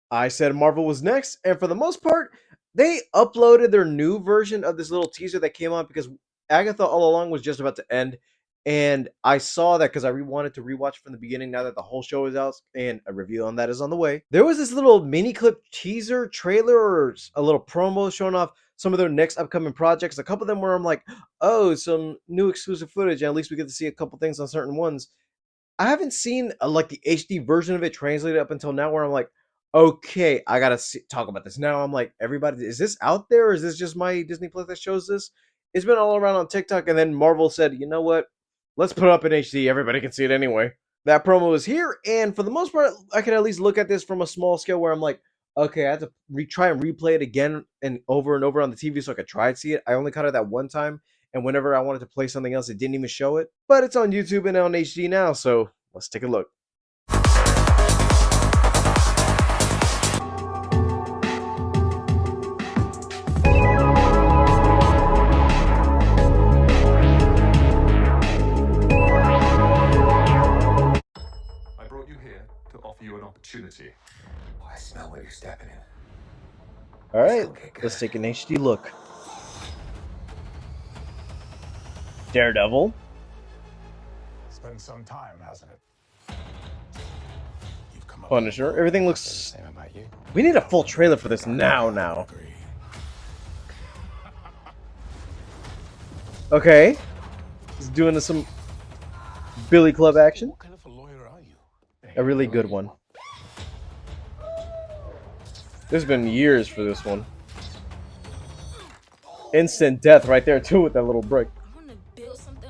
I said Marvel was next, and for the most part, they uploaded their new version of this little teaser that came out because Agatha all along was just about to end. And I saw that because I wanted to rewatch from the beginning now that the whole show is out, and a review on that is on the way. There was this little mini clip teaser trailer or a little promo showing off some of their next upcoming projects. A couple of them where I'm like, oh, some new exclusive footage, and at least we get to see a couple things on certain ones. I haven't seen like the HD version of it translated up until now, where I'm like, okay, I gotta talk about this now. I'm like, everybody, is this out there, or is this just my Disney Plus that shows this? It's been all around on TikTok, and then Marvel said, you know what? Let's put it up in HD. Everybody can see it anyway. That promo is here, and for the most part, I can at least look at this from a small scale where I'm like, okay, I have to try and replay it again and over on the TV so I could try and see it. I only caught it that one time, and whenever I wanted to play something else, it didn't even show it. But it's on YouTube and on HD now, so let's take a look. I brought you here to offer you an opportunity. Oh, I smell what you're stepping in. All This right, gonna get let's good. take an HD look. Daredevil. It's been some time, hasn't it? You've come up Punisher. with a Everything I looks. say the same about you. We need a full trailer for this now. Agree. Okay. He's doing some Billy Club action. What kind of a lawyer are you? A really good one. There's been years for this one. Instant death right there too with that little brick. I want to build something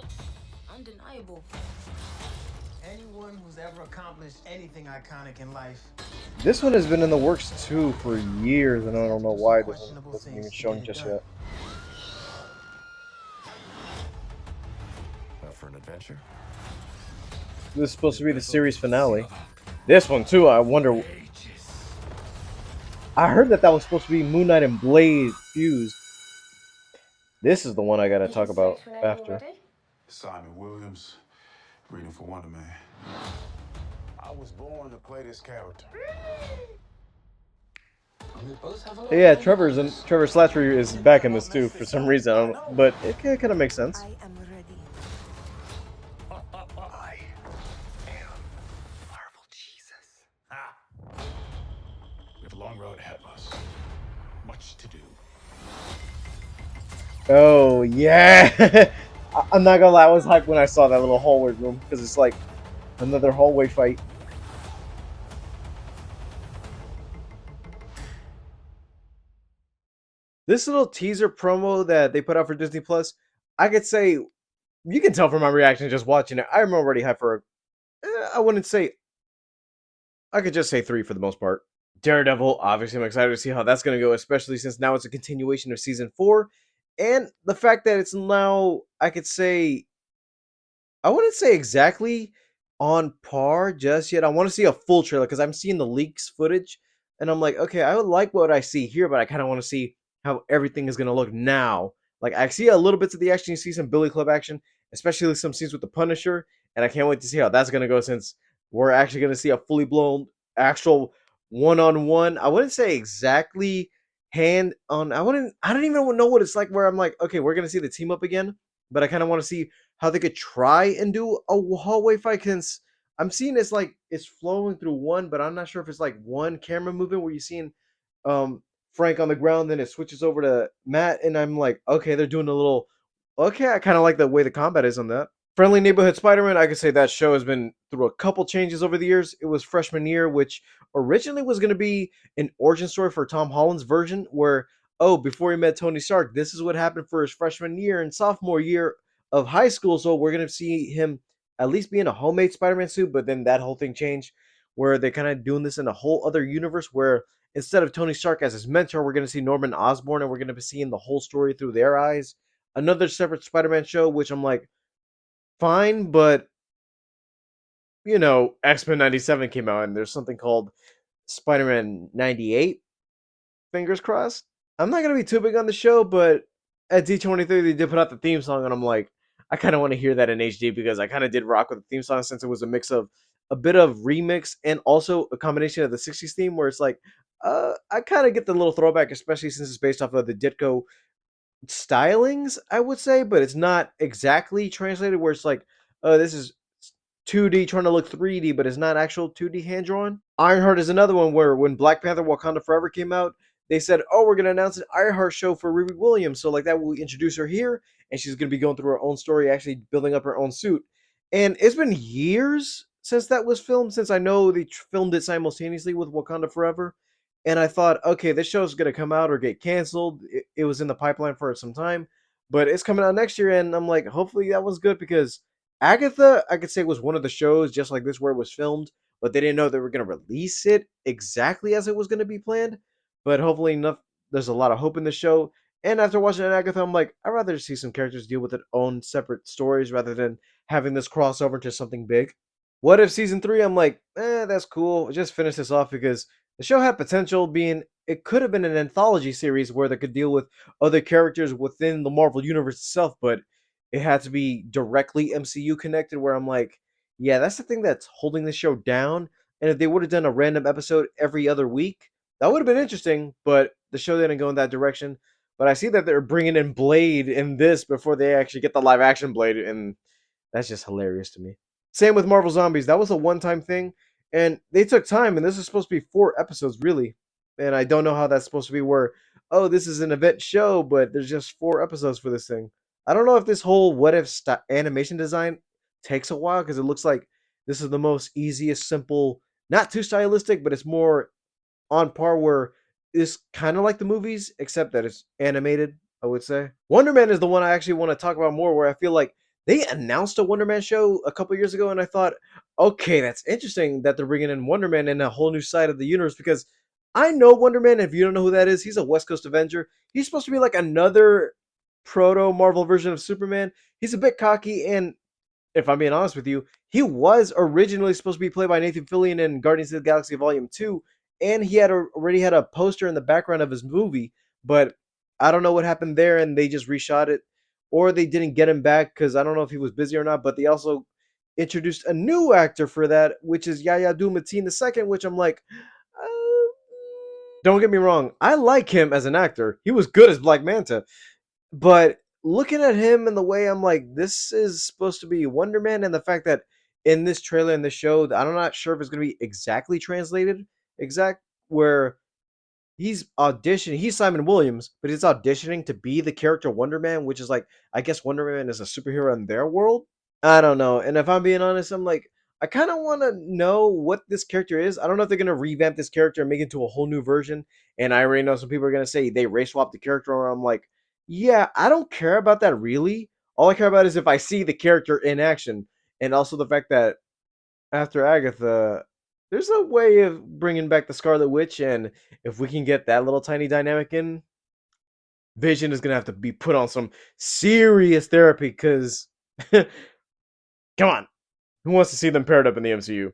undeniable. Anyone who's ever accomplished anything iconic in life. This one has been in the works too for years, and I don't know why this one wasn't even shown just yet. Up for an adventure? This is supposed to be the series finale. This one too, I wonder. I heard that was supposed to be Moon Knight and Blade fused. This is the one I gotta talk about after. Simon Williams, reading for Wonder Man. I was born to play this character. Yeah, Trevor Slattery is back in this too for some reason, I don't, but it kind of makes sense. I am ready. I am Marvel Jesus. We have a long road ahead of us. Much to do. Oh yeah, I'm not gonna lie, I was hyped when I saw that little hallway room because it's like another hallway fight. This little teaser promo that they put out for Disney Plus, I could say you can tell from my reaction just watching it. I'm already hyped for. I wouldn't say. I could just say 3 for the most part. Daredevil, obviously, I'm excited to see how that's going to go, especially since now it's a continuation of season 4, and the fact that it's now, I could say, I wouldn't say exactly on par just yet. I want to see a full trailer because I'm seeing the leaks footage, and I'm like, okay, I would like what I see here, but I kind of want to see how everything is going to look now. Like, I see a little bits of the action, you see some Billy Club action, especially some scenes with the Punisher, and I can't wait to see how that's going to go since we're actually going to see a fully blown actual one-on-one. I wouldn't say exactly hand on. I don't even know what it's like where I'm like, okay, we're going to see the team up again, but I kind of want to see how they could try and do a hallway fight since I'm seeing it's like it's flowing through one, but I'm not sure if it's like one camera movement where you're seeing Frank on the ground, then it switches over to Matt, and I'm like, okay, they're doing a little okay, I kind of like the way the combat is on that. Friendly Neighborhood Spider-Man, I could say that show has been through a couple changes over the years. It was freshman year, which originally was going to be an origin story for Tom Holland's version, where, oh, before he met Tony Stark, this is what happened for his freshman year and sophomore year of high school. So we're going to see him at least be in a homemade Spider-Man suit, but then that whole thing changed where they're kind of doing this in a whole other universe where instead of Tony Stark as his mentor, we're going to see Norman Osborn and we're going to be seeing the whole story through their eyes. Another separate Spider-Man show, which I'm like, fine, but X-Men 97 came out and there's something called Spider-Man 98. Fingers crossed. I'm not gonna be too big on the show, but at D23 they did put out the theme song, and I'm like, I kind of want to hear that in HD because I kind of did rock with the theme song since it was a mix of a bit of remix and also a combination of the 60s theme where it's like, I kind of get the little throwback, especially since it's based off of the Ditko stylings, I would say, but it's not exactly translated where it's like, oh, this is 2D trying to look 3D, but it's not actual 2D hand drawn. Ironheart is another one where when Black Panther Wakanda Forever came out, they said, oh, we're going to announce an Ironheart show for Riri Williams. So, like that, we'll introduce her here, and she's going to be going through her own story, actually building up her own suit. And it's been years since that was filmed, since I know they filmed it simultaneously with Wakanda Forever. And I thought, okay, this show's going to come out or get canceled. It was in the pipeline for some time, but it's coming out next year. And I'm like, hopefully that was good because Agatha, I could say, was one of the shows just like this where it was filmed, but they didn't know they were going to release it exactly as it was going to be planned. But hopefully, enough. There's a lot of hope in the show. And after watching Agatha, I'm like, I'd rather see some characters deal with their own separate stories rather than having this crossover into something big. What if season 3? I'm like, that's cool. Just finish this off because the show had potential being it could have been an anthology series where they could deal with other characters within the Marvel universe itself, but it had to be directly MCU connected. Where I'm like, yeah, that's the thing that's holding the show down. And if they would have done a random episode every other week, that would have been interesting. But the show didn't go in that direction. But I see that they're bringing in Blade in this before they actually get the live action Blade, and that's just hilarious to me. Same with Marvel Zombies. That was a one-time thing, and they took time. And this is supposed to be 4 episodes, really. And I don't know how that's supposed to be. Where this is an event show, but there's just 4 episodes for this thing. I don't know if this whole what if animation design takes a while because it looks like this is the most easiest, simple, not too stylistic, but it's more on par where it's kind of like the movies, except that it's animated, I would say. Wonder Man is the one I actually want to talk about more, where I feel like they announced a Wonder Man show a couple years ago, and I thought, okay, that's interesting that they're bringing in Wonder Man in a whole new side of the universe because I know Wonder Man. If you don't know who that is, he's a West Coast Avenger. He's supposed to be like another proto Marvel version of Superman. He's a bit cocky, and if I'm being honest with you, he was originally supposed to be played by Nathan Fillion in Guardians of the Galaxy Volume 2, and he had already had a poster in the background of his movie, but I don't know what happened there, and they just reshot it, or they didn't get him back because I don't know if he was busy or not, but they also introduced a new actor for that, which is Yahya Abdul-Mateen II, which I'm like, don't get me wrong, I like him as an actor. He was good as Black Manta, but looking at him and the way I'm like, this is supposed to be Wonder Man, and the fact that in this trailer and the show, I'm not sure if it's going to be exactly translated, where he's auditioning. He's Simon Williams, but he's auditioning to be the character Wonder Man, which is like, I guess Wonder Man is a superhero in their world. I don't know. And if I'm being honest, I'm like, I kind of want to know what this character is. I don't know if they're going to revamp this character and make it into a whole new version. And I already know some people are going to say they race swapped the character, or I'm like, yeah, I don't care about that really. All I care about is if I see the character in action. And also the fact that after Agatha, there's a way of bringing back the Scarlet Witch. And if we can get that little tiny dynamic in, Vision is going to have to be put on some serious therapy because, come on, who wants to see them paired up in the MCU?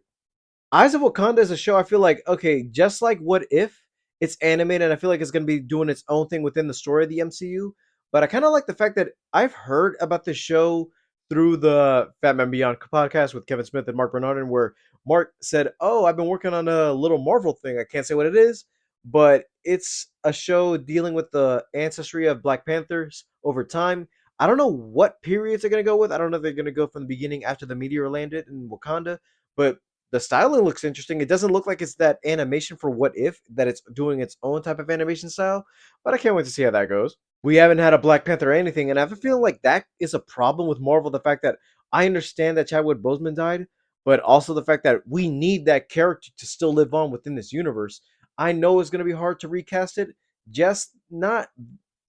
Eyes of Wakanda is a show I feel like, okay, just like What If, it's animated, and I feel like it's going to be doing its own thing within the story of the MCU. But I kind of like the fact that I've heard about this show through the Fat Man Beyond podcast with Kevin Smith and Mark Bernardin, where Mark said, oh, I've been working on a little Marvel thing. I can't say what it is, but it's a show dealing with the ancestry of Black Panthers over time. I don't know what periods they're going to go with. I don't know if they're going to go from the beginning after the meteor landed in Wakanda, but the styling looks interesting. It doesn't look like it's that animation for What If, that it's doing its own type of animation style, but I can't wait to see how that goes. We haven't had a Black Panther or anything, and I have a feeling like that is a problem with Marvel. The fact that I understand that Chadwick Boseman died, but also the fact that we need that character to still live on within this universe. I know it's going to be hard to recast it. Just not.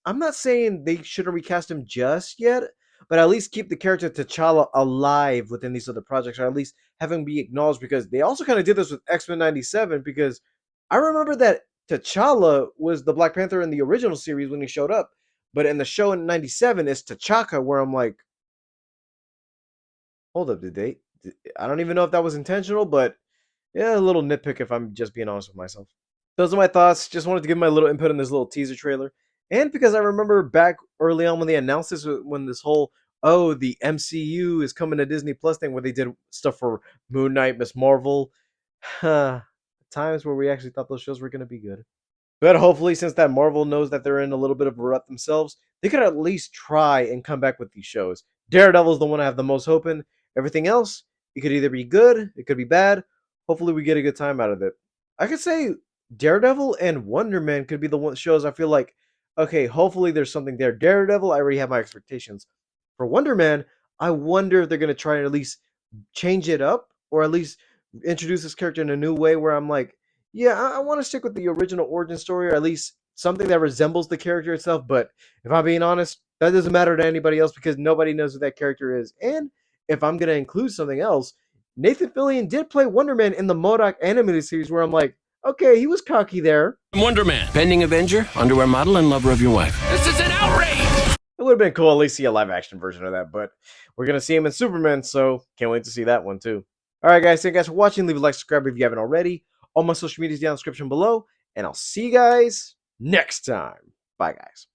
I'm not saying they shouldn't recast him just yet, but at least keep the character T'Challa alive within these other projects, or at least have him be acknowledged, because they also kind of did this with X-Men 97, because I remember that T'Challa was the Black Panther in the original series when he showed up, but in the show in 97, it's T'Chaka, where I'm like, hold up, I don't even know if that was intentional, but yeah, a little nitpick if I'm just being honest with myself. Those are my thoughts. Just wanted to give my little input on this little teaser trailer. And because I remember back early on when they announced this, when this whole, oh, the MCU is coming to Disney Plus thing, where they did stuff for Moon Knight, Miss Marvel. times where we actually thought those shows were going to be good. But hopefully, since that Marvel knows that they're in a little bit of a rut themselves, they could at least try and come back with these shows. Daredevil's the one I have the most hope in. Everything else, it could either be good, it could be bad. Hopefully, we get a good time out of it. I could say Daredevil and Wonder Man could be the one shows I feel like, okay, hopefully there's something there. Daredevil, I already have my expectations. For Wonder Man, I wonder if they're going to try and at least change it up or at least introduce this character in a new way where I'm like, yeah, I want to stick with the original origin story or at least something that resembles the character itself. But if I'm being honest, that doesn't matter to anybody else because nobody knows who that character is. And if I'm going to include something else, Nathan Fillion did play Wonder Man in the MODOK animated series where I'm like, okay, he was cocky there. Wonder Man, pending Avenger, underwear model, and lover of your wife. This is an outrage! It would have been cool at least see a live action version of that, but we're going to see him in Superman, so can't wait to see that one too. Alright guys, thank you guys for watching. Leave a like, subscribe if you haven't already. All my social media is down in the description below, and I'll see you guys next time. Bye guys.